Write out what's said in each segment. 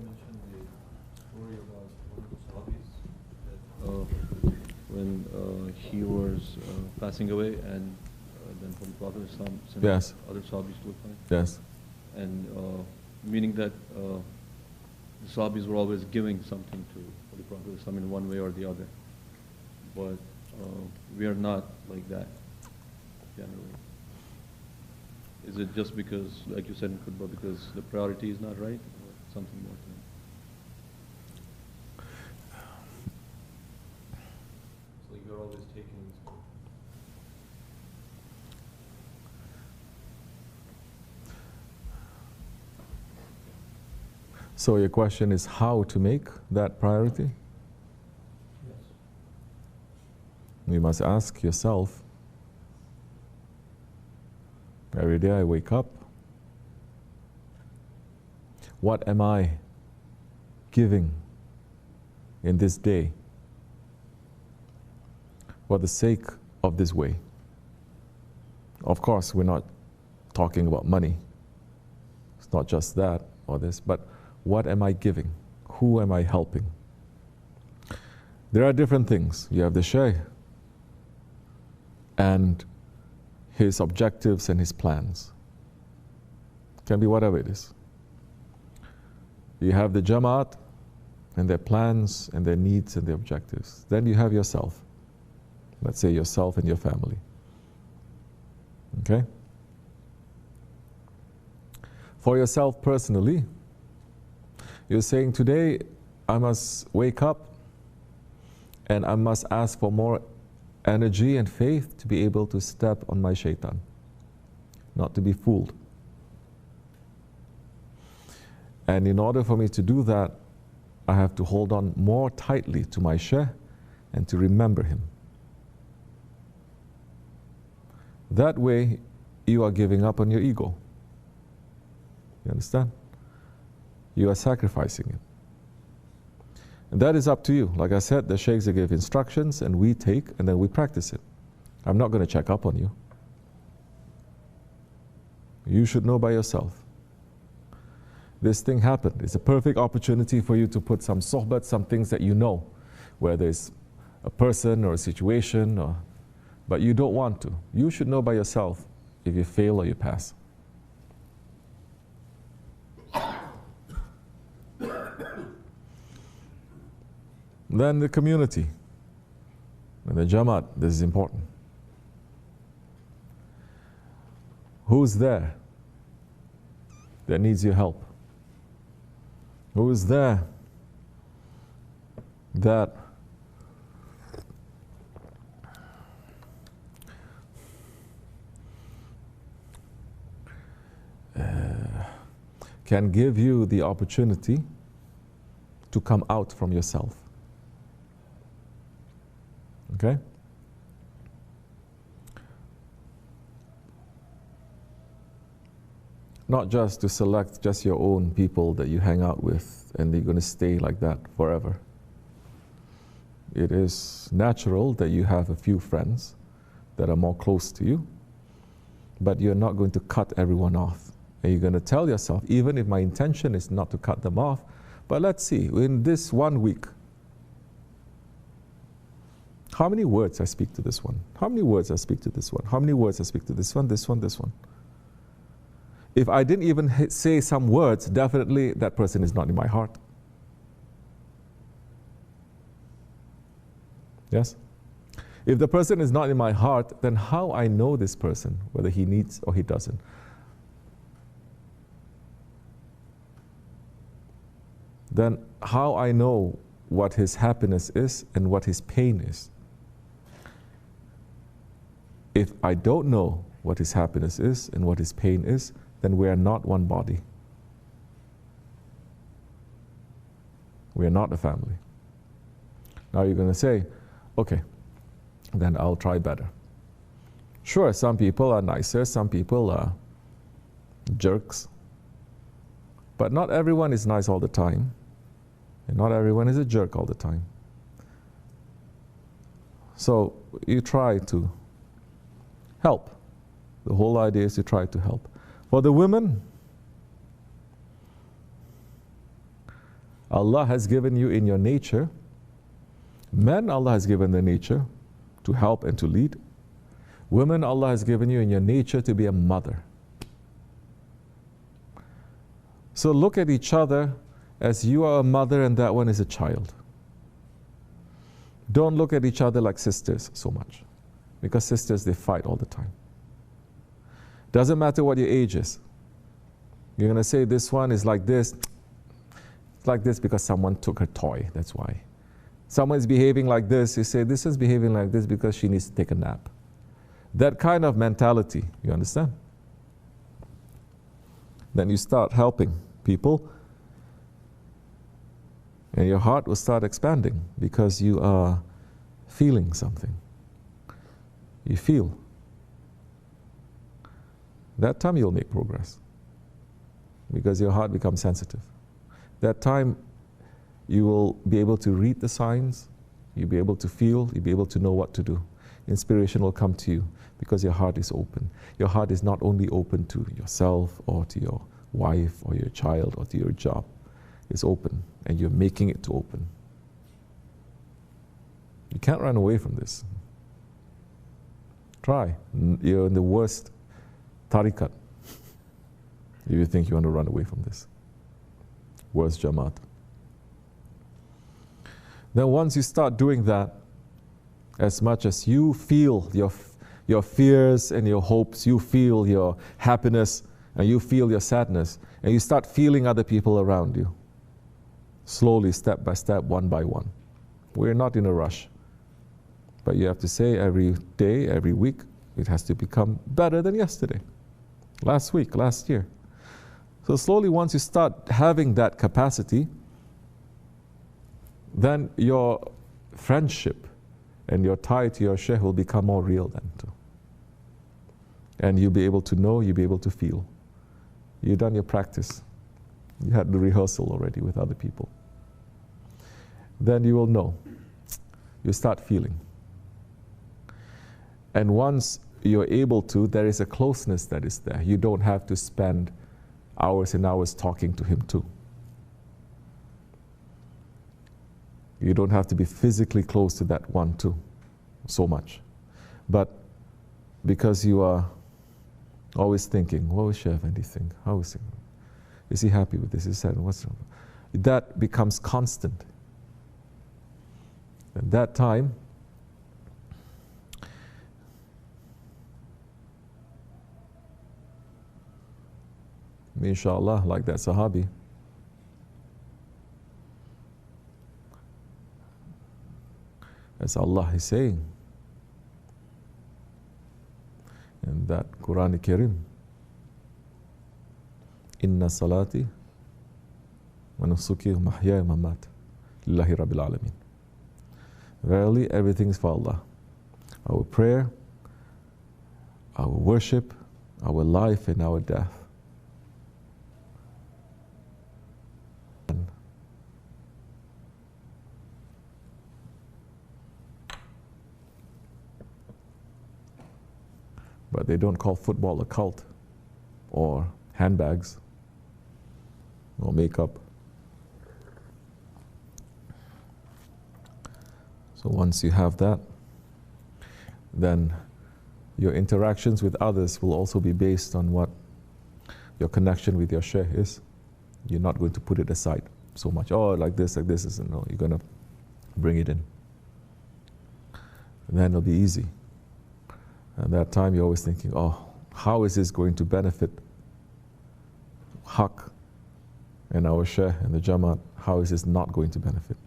mentioned the story about one of the Sahabis that when he was passing away, and then Holy Prophet sent Yes. other Sahabis to find. Yes. And meaning that the Sahabis were always giving something to Holy Prophet in one way or the other. But we are not like that generally. Is it just because, like you said in Khutbah, because the priority is not right, or something more to it? It's like you're always taking. So your question is how to make that priority? Yes. You must ask yourself, every day I wake up, what am I giving in this day for the sake of this way? Of course, we're not talking about money. It's not just that or this, but what am I giving? Who am I helping? There are different things. You have the Shaykh and his objectives and his plans. Can be whatever it is. You have the Jamaat and their plans and their needs and their objectives. Then you have yourself. Let's say yourself and your family. Okay? For yourself personally, you're saying today I must wake up and I must ask for more energy and faith to be able to step on my shaitan, not to be fooled. And in order for me to do that, I have to hold on more tightly to my Shaykh and to remember him. That way, you are giving up on your ego. You understand? You are sacrificing it. And that is up to you. Like I said, the sheikhs give instructions and we take and then we practice it. I'm not going to check up on you. You should know by yourself. This thing happened. It's a perfect opportunity for you to put some sohbat, some things that you know, whether it's a person or a situation, but you don't want to. You should know by yourself if you fail or you pass. Then the community and the Jamaat, this is important. Who's there that needs your help? Who is there that can give you the opportunity to come out from yourself? Okay? Not just to select just your own people that you hang out with and you're going to stay like that forever. It is natural that you have a few friends that are more close to you, but you're not going to cut everyone off. And you're going to tell yourself, even if my intention is not to cut them off, but let's see, in this 1 week, how many words I speak to this one? How many words I speak to this one? How many words I speak to this one, this one, this one? If I didn't even say some words, definitely that person is not in my heart. Yes? If the person is not in my heart, then how I know this person, whether he needs or he doesn't? Then how I know what his happiness is and what his pain is? If I don't know what his happiness is and what his pain is, then we are not one body. We are not a family. Now you're going to say, okay, then I'll try better. Sure, some people are nicer, some people are jerks, but not everyone is nice all the time, and not everyone is a jerk all the time. So you try to help. The whole idea is to try to help. For the women, Allah has given you in your nature, men Allah has given their nature to help and to lead. Women Allah has given you in your nature to be a mother. So look at each other as you are a mother and that one is a child. Don't look at each other like sisters so much, because sisters, they fight all the time. Doesn't matter what your age is. You're going to say this one is like this. It's like this because someone took her toy, that's why. Someone is behaving like this, you say this is behaving like this because she needs to take a nap. That kind of mentality, you understand? Then you start helping people and your heart will start expanding because you are feeling something. You feel. That time you'll make progress because your heart becomes sensitive. That time you will be able to read the signs, you'll be able to feel, you'll be able to know what to do. Inspiration will come to you because your heart is open. Your heart is not only open to yourself or to your wife or your child or to your job. It's open and you're making it to open. You can't run away from this. Try. You're in the worst tariqat if you think you want to run away from this. Worst jamaat. Then once you start doing that, as much as you feel your fears and your hopes, you feel your happiness and you feel your sadness, and you start feeling other people around you. Slowly, step by step, one by one. We're not in a rush. But you have to say every day, every week, it has to become better than yesterday, last week, last year. So slowly, once you start having that capacity, then your friendship and your tie to your Shaykh will become more real then too. And you'll be able to know, you'll be able to feel. You've done your practice. You had the rehearsal already with other people. Then you will know. You start feeling. And once you're able to, there is a closeness that is there. You don't have to spend hours and hours talking to him too. You don't have to be physically close to that one too, so much. But because you are always thinking, what was Shaykh Efendi think? How is he? Is he happy with this? Is he sad? What's wrong? That becomes constant. At that time, inshallah, like that Sahabi, as Allah is saying in that Quran Karim, Inna salati wa nusuki wa mahyaya wa mamati lillahi rabbil alamin. Verily, everything is for Allah. Our prayer, our worship, our life, and our death. But they don't call football a cult, or handbags, or makeup. So once you have that, then your interactions with others will also be based on what your connection with your Shaykh is. You're not going to put it aside so much. Oh, like this, isn't. No, you're going to bring it in. And then it'll be easy. At that time, you're always thinking, oh, how is this going to benefit Haqq and our Shaykh and the Jamaat? How is this not going to benefit?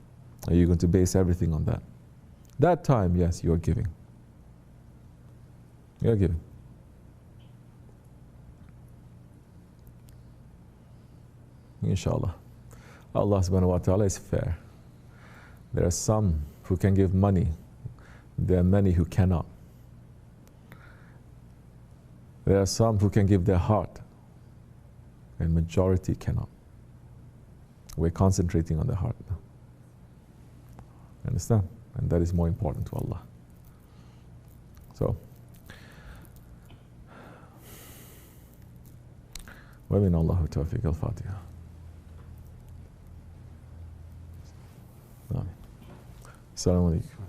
Are you going to base everything on that? That time, yes, you're giving. You're giving. Inshallah. Allah subhanahu wa ta'ala is fair. There are some who can give money. There are many who cannot. There are some who can give their heart, and majority cannot. We're concentrating on the heart now. Understand? And that is more important to Allah. So, وَمِنَ اللَّهُ تَوْفِيقَ الْفَاتِحَةِ. Assalamu alaikum.